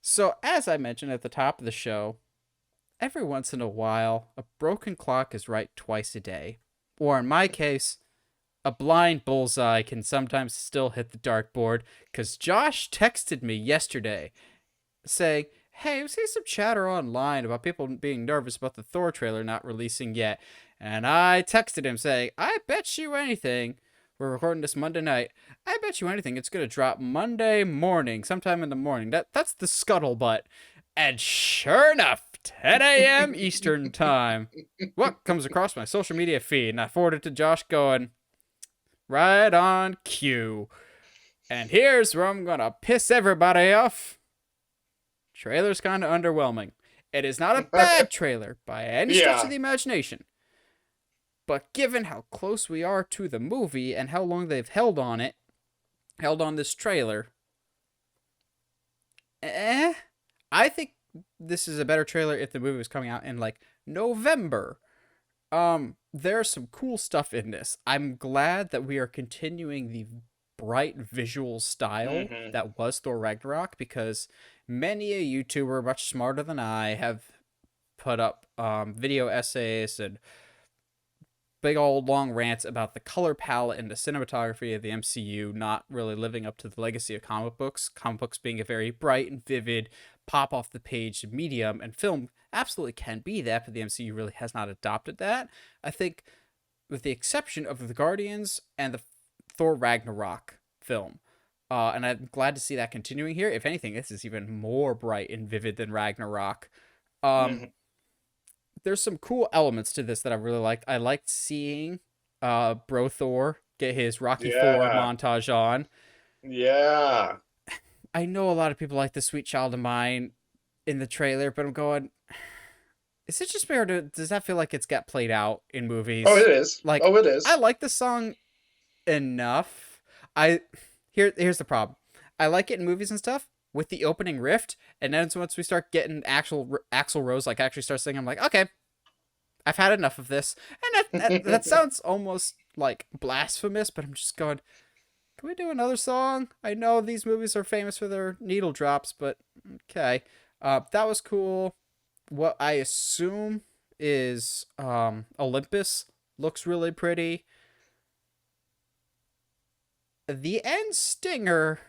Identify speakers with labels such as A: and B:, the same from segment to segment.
A: So, as I mentioned at the top of the show, every once in a while, a broken clock is right twice a day. Or in my case, a blind bullseye can sometimes still hit the dartboard, because Josh texted me yesterday saying, "Hey, I've seen some chatter online about people being nervous about the Thor trailer not releasing yet." And I texted him saying, "I bet you anything. We're recording this Monday night. I bet you anything it's going to drop Monday morning, sometime in the morning. That's the scuttlebutt." And sure enough, 10 a.m. Eastern Time, what comes across my social media feed? And I forwarded to Josh going, right on cue. And here's where I'm going to piss everybody off. Trailer's kind of underwhelming. It is not a bad trailer by any stretch of
B: Yeah.
A: the imagination. But given how close we are to the movie and how long they've held on this trailer, I think this is a better trailer if the movie was coming out in like November. There's some cool stuff in this. I'm glad that we are continuing the bright visual style
B: hmm
A: that was Thor Ragnarok, because many a YouTuber much smarter than I have put up video essays and big old long rants about the color palette and the cinematography of the MCU not really living up to the legacy of comic books being a very bright and vivid, pop off the page medium, and film absolutely can be that, but the MCU really has not adopted that. I think, with the exception of the Guardians and the Thor Ragnarok film. And I'm glad to see that continuing here. If anything, this is even more bright and vivid than Ragnarok. Um,
B: hmm
A: there's some cool elements to this that I really liked. I liked seeing Bro Thor get his Rocky Four
B: Yeah.
A: montage on.
B: Yeah.
A: I know a lot of people like the Sweet Child of Mine in the trailer, but I'm going, is it just me, or does that feel like it's got played out in
B: Oh,
A: movies?
B: it is.
A: Like,
B: Oh, it
A: I
B: is.
A: like the song enough. I here's the problem. I like it in movies and stuff with the opening riff, and then once we start getting actual Axl Rose like actually starts singing, I'm like, okay, I've had enough of this. And that sounds almost like blasphemous, but I'm just going, can we do another song? I know these movies are famous for their needle drops, but okay. That was cool. What I assume is Olympus looks really pretty. The end stinger,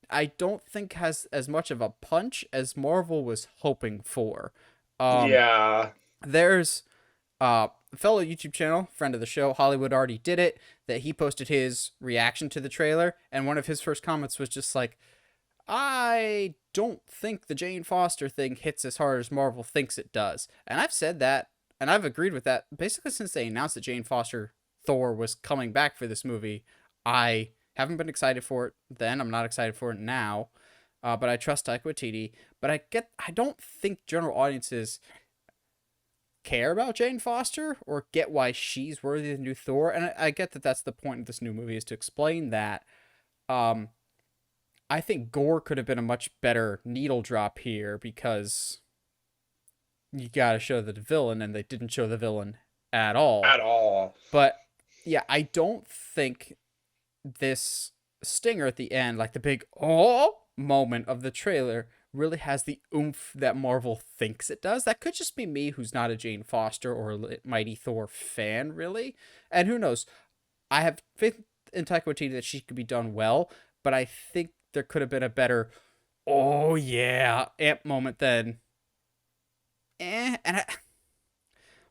A: I don't think has as much of a punch as Marvel was hoping for. Um,
B: Yeah.
A: there's a fellow YouTube channel, friend of the show, Hollywood already did it, that he posted his reaction to the trailer, and one of his first comments was just like, I don't think the Jane Foster thing hits as hard as Marvel thinks it does. And I've said that, and I've agreed with that basically since they announced that Jane Foster Thor was coming back for this movie. I haven't been excited for it then. I'm not excited for it now. But I trust Taika Waititi. But I don't think general audiences care about Jane Foster or get why she's worthy of the new Thor. And I get that that's the point of this new movie, is to explain that. Um, I think Gore could have been a much better needle drop here, because you got to show the villain, and they didn't show the villain at all.
B: At all.
A: But yeah, I don't think this stinger at the end, like the big oh moment of the trailer, really has the oomph that Marvel thinks it does. That could just be me, who's not a Jane Foster or a Mighty Thor fan, really. And who knows? I have faith in Taika Waititi that she could be done well, but I think there could have been a better oh yeah amp moment than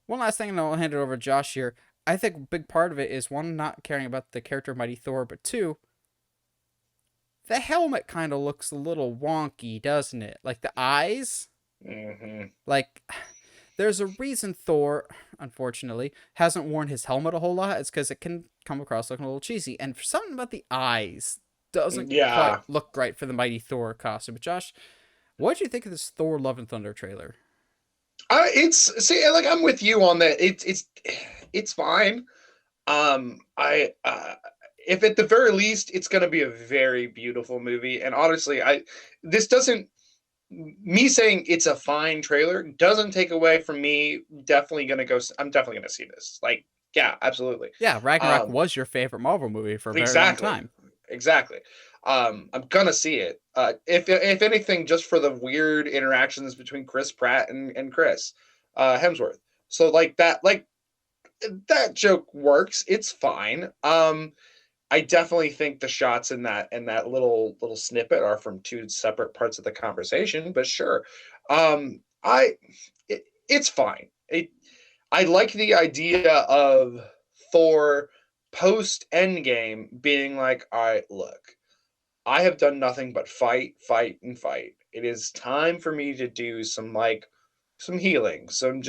A: one last thing, and I'll hand it over to Josh here. I think a big part of it is, one, not caring about the character of Mighty Thor, but two, the helmet kind of looks a little wonky, doesn't it? Like the eyes,
B: hmm
A: like there's a reason Thor, unfortunately, hasn't worn his helmet a whole lot. It's because it can come across looking a little cheesy, and for something about the eyes doesn't quite
B: Yeah.
A: look right for the Mighty Thor costume. But Josh, what did you think of this Thor Love and Thunder trailer?
B: It's see, like I'm with you on that. It's fine. I if at the very least it's going to be a very beautiful movie. And honestly, I this doesn't me saying it's a fine trailer doesn't take away from me definitely going to go. I'm definitely going to see this. Like, yeah, absolutely.
A: Yeah, Ragnarok
B: Um,
A: was your favorite Marvel movie for a very long
B: exactly,
A: time.
B: exactly. I'm gonna see it. If anything, just for the weird interactions between Chris Pratt and Chris Hemsworth. So like that joke works. It's fine. I definitely think the shots in that little snippet are from two separate parts of the conversation, but sure. I it's fine. I like the idea of Thor post Endgame being like, all right, look, I have done nothing but fight, fight, and fight. It is time for me to do some healing, some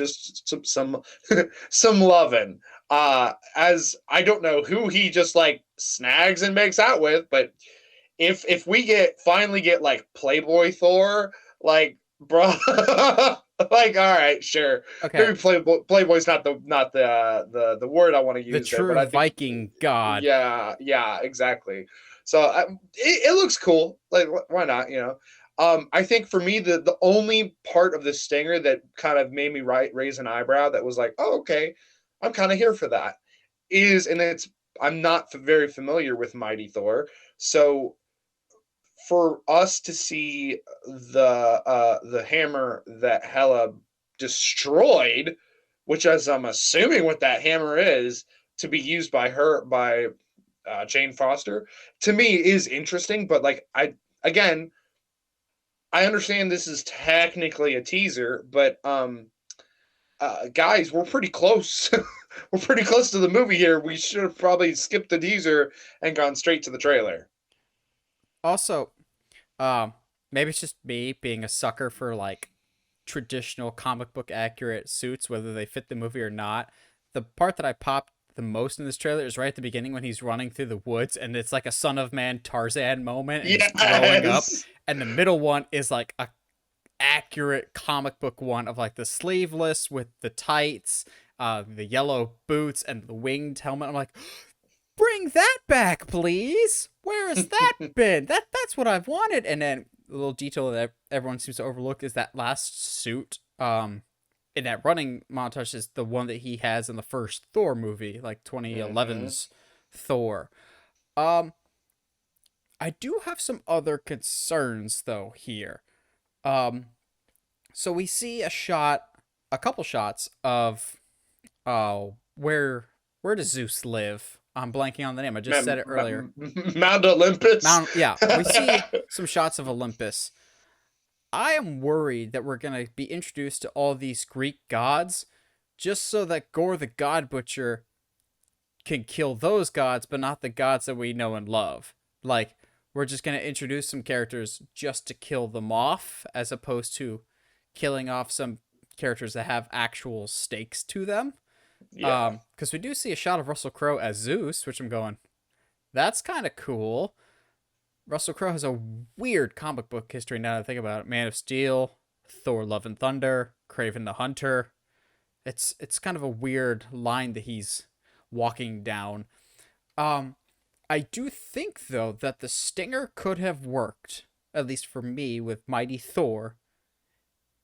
B: some loving. As I don't know who he just like snags and makes out with, but if we finally get like Playboy Thor, like bro, like all right, sure,
A: Okay,
B: maybe Playboy's not the word I want to
A: the
B: use there, but
A: true
B: I think
A: Viking god.
B: yeah, exactly. So it looks cool. Like why not? You know. I think for me, the only part of the stinger that kind of made me raise an eyebrow that was like, oh, okay, I'm kind of here for that is, and it's I'm not very familiar with Mighty Thor, so for us to see the hammer that Hela destroyed, which as I'm assuming what that hammer is, to be used by her by Jane Foster, to me is interesting. But like again, I understand this is technically a teaser, but guys, we're pretty close. We're pretty close to the movie here. We should have probably skipped the teaser and gone straight to the trailer.
A: Also, um, maybe it's just me being a sucker for like traditional comic book accurate suits, whether they fit the movie or not. The part that I popped the most in this trailer is right at the beginning when he's running through the woods, and it's like a Son of Man Tarzan moment, and he's growing up.
B: Yes.
A: And the middle one is like a accurate comic book one of like the sleeveless with the tights, the yellow boots, and the winged helmet. I'm like, bring that back, please. Where has that been? That's what I've wanted. And then a little detail that everyone seems to overlook is that last suit. In that running montage is the one that he has in the first Thor movie, like
B: Mm-hmm.
A: 2011's Thor. Um, I do have some other concerns though here. Um, so we see a couple shots of where does Zeus live? I'm blanking on the name. I just said it earlier.
B: Mount Olympus.
A: Yeah, we see some shots of Olympus. I am worried that we're going to be introduced to all these Greek gods just so that Gore the God Butcher can kill those gods, but not the gods that we know and love. Like, we're just going to introduce some characters just to kill them off, as opposed to killing off some characters that have actual stakes to them.
B: Yeah.
A: Because we do see a shot of Russell Crowe as Zeus, which I'm going, that's kind of cool. Russell Crowe has a weird comic book history now that I think about it. Man of Steel, Thor Love and Thunder, Craven the Hunter. It's kind of a weird line that he's walking down. Um I do think though that the stinger could have worked, at least for me, with Mighty Thor,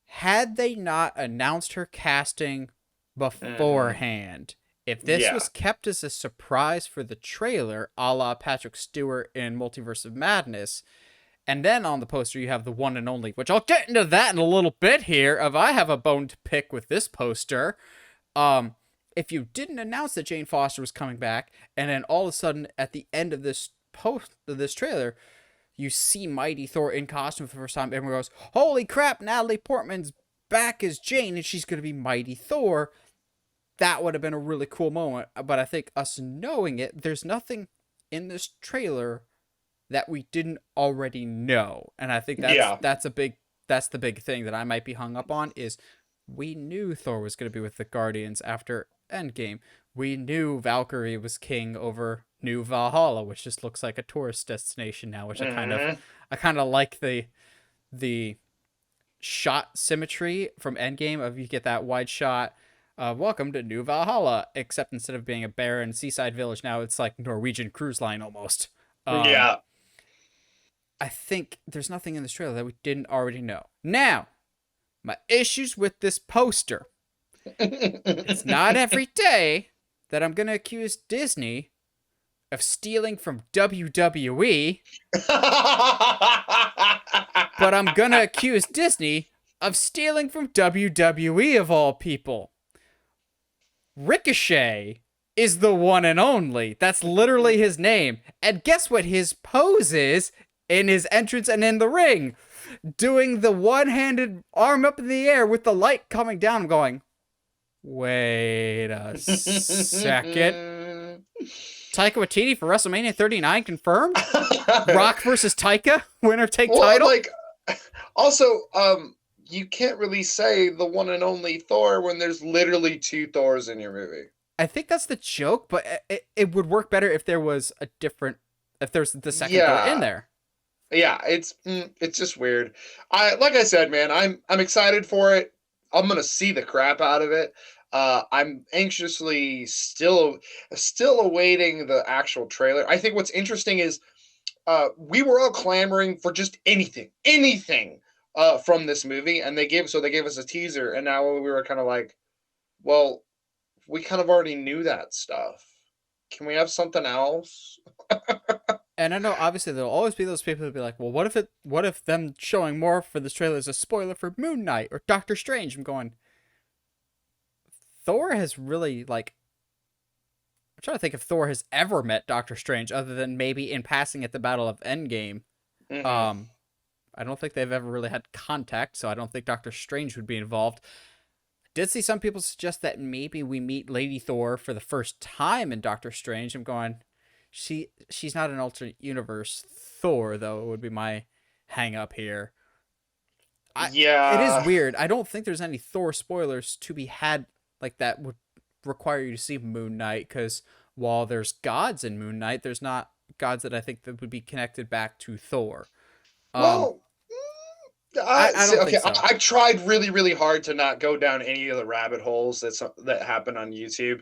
A: had they not announced her casting
B: Mm-hmm.
A: beforehand. If this
B: Yeah.
A: was kept as a surprise for the trailer, a la Patrick Stewart in Multiverse of Madness, and then on the poster you have the one and only, which I'll get into that in a little bit here, of I have a bone to pick with this poster. Um, if you didn't announce that Jane Foster was coming back, and then all of a sudden at the end of this trailer, you see Mighty Thor in costume for the first time, everyone goes, "Holy crap! Natalie Portman's back as Jane, and she's gonna be Mighty Thor." That would have been a really cool moment. But I think us knowing it, there's nothing in this trailer that we didn't already know, and I think
B: Yeah.
A: that's the big thing that I might be hung up on is we knew Thor was going to be with the Guardians after Endgame. We knew Valkyrie was king over New Valhalla, which just looks like a tourist destination now, which
B: Mm-hmm.
A: I kind of like the shot symmetry from Endgame of you get that wide shot. Welcome to New Valhalla, except instead of being a barren seaside village, now it's like Norwegian cruise line almost. Um,
B: Yeah.
A: I think there's nothing in this trailer that we didn't already know. Now, my issues with this poster. It's not every day that I'm going to accuse Disney of stealing from WWE, but I'm gonna accuse Disney of stealing from WWE of all people. Ricochet is the one and only. That's literally his name. And guess what his pose is in his entrance and in the ring? Doing the one-handed arm up in the air with the light coming down. I'm going, wait a second. Taika Waititi for WrestleMania 39 confirmed? Rock versus Taika, winner take title?
B: Like, also, you can't really say the one and only Thor when there's literally 2 Thors in your movie.
A: I think that's the joke, but it would work better if there was a different, if there's the second Thor in there.
B: Yeah, it's just weird. Like I said, man, I'm excited for it. I'm gonna see the crap out of it. I'm anxiously still awaiting the actual trailer. I think what's interesting is we were all clamoring for just anything from this movie, and they gave us a teaser, and now we were kind of like, well, we kind of already knew that stuff. Can we have something else?
A: And I know obviously there'll always be those people who'll be like, well, what if them showing more for this trailer is a spoiler for Moon Knight or Doctor Strange? I'm going, Thor has really, like, I'm trying to think if Thor has ever met Doctor Strange other than maybe in passing at the Battle of Endgame. Mm-hmm. I don't think they've ever really had contact, so I don't think Doctor Strange would be involved. I did see some people suggest that maybe we meet Lady Thor for the first time in Doctor Strange. I'm going, she's not an alternate universe Thor, though. It would be my hang up here.
B: Yeah.
A: It is weird. I don't think there's any Thor spoilers to be had like that would require you to see Moon Knight, because while there's gods in Moon Knight, there's not gods that I think that would be connected back to Thor.
B: Well,
A: I don't think so.
B: I tried really, really hard to not go down any of the rabbit holes that happen on YouTube,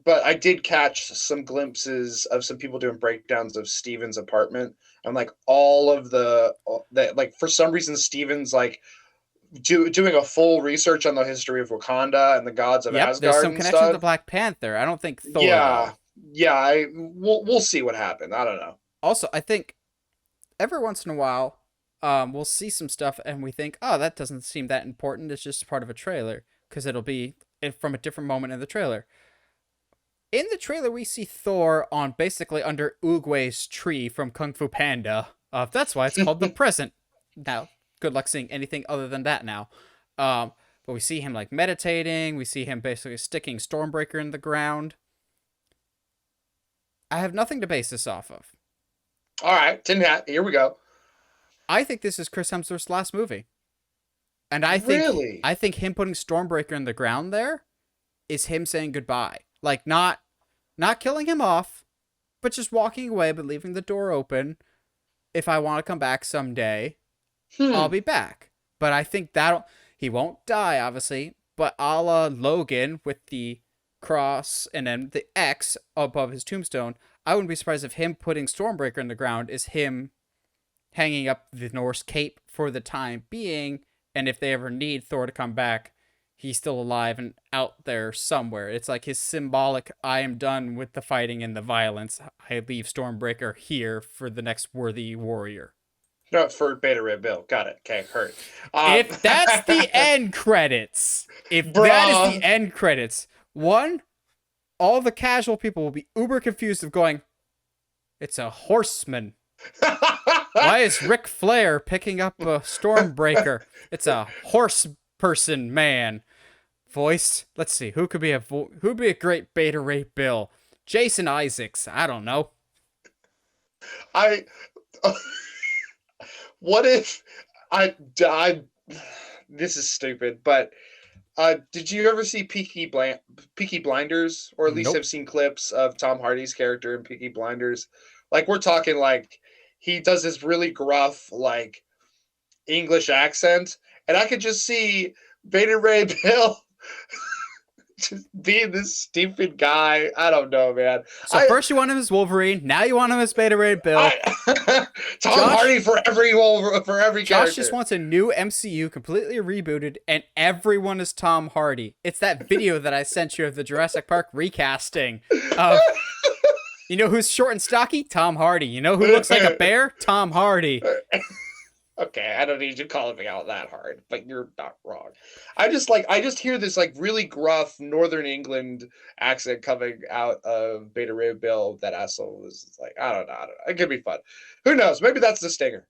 B: but I did catch some glimpses of some people doing breakdowns of Steven's apartment, and like all of that, like for some reason Steven's like doing a full research on the history of Wakanda and the gods of Asgard.
A: There's some connection to Black Panther. I don't think Thor.
B: Yeah. We'll see what happens. I don't know.
A: Also, I think every once in a while, we'll see some stuff and we think, oh, that doesn't seem that important. It's just part of a trailer, because it'll be from a different moment in the trailer. In the trailer, we see Thor on basically under Oogway's tree from Kung Fu Panda. That's why it's called The Present. Now, good luck seeing anything other than that now. But we see him like meditating. We see him basically sticking Stormbreaker in the ground. I have nothing to base this off of.
B: All right, tin hat. Here we go.
A: I think this is Chris Hemsworth's last movie. And I think him putting Stormbreaker in the ground there is him saying goodbye. Like, not killing him off, but just walking away, but leaving the door open. If I want to come back someday, I'll be back. But I think he won't die, obviously, but a la Logan with the cross and then the X above his tombstone, I wouldn't be surprised if him putting Stormbreaker in the ground is him hanging up the Norse cape for the time being, and if they ever need Thor to come back, he's still alive and out there somewhere. It's like his symbolic, I am done with the fighting and the violence. I leave Stormbreaker here for the next worthy warrior.
B: No, for Beta Ray Bill. Got it. Okay, heard.
A: If that's the end credits, one, all the casual people will be uber confused of going, it's a horseman. Why is Ric Flair picking up a Stormbreaker? It's a horse person man. Voice. Let's see. Who'd be a great Beta Ray Bill? Jason Isaacs. I don't know.
B: What if this is stupid, but did you ever see Peaky Blinders, or at least have seen clips of Tom Hardy's character in Peaky Blinders? Like, we're talking like he does this really gruff, like, English accent, and I could just see Beta Ray Bill just being this stupid guy. I don't know, man.
A: So first you want him as Wolverine, now you want him as Beta Ray Bill.
B: Tom Hardy for every character.
A: Josh just wants a new MCU completely rebooted, and everyone is Tom Hardy. It's that video that I sent you of the Jurassic Park recasting. You know who's short and stocky? Tom Hardy. You know who looks like a bear? Tom Hardy.
B: Okay, I don't need you calling me out that hard, but you're not wrong. I just hear this like really gruff Northern England accent coming out of Beta Ray Bill that asshole was like, I don't know. It could be fun. Who knows? Maybe that's the stinger.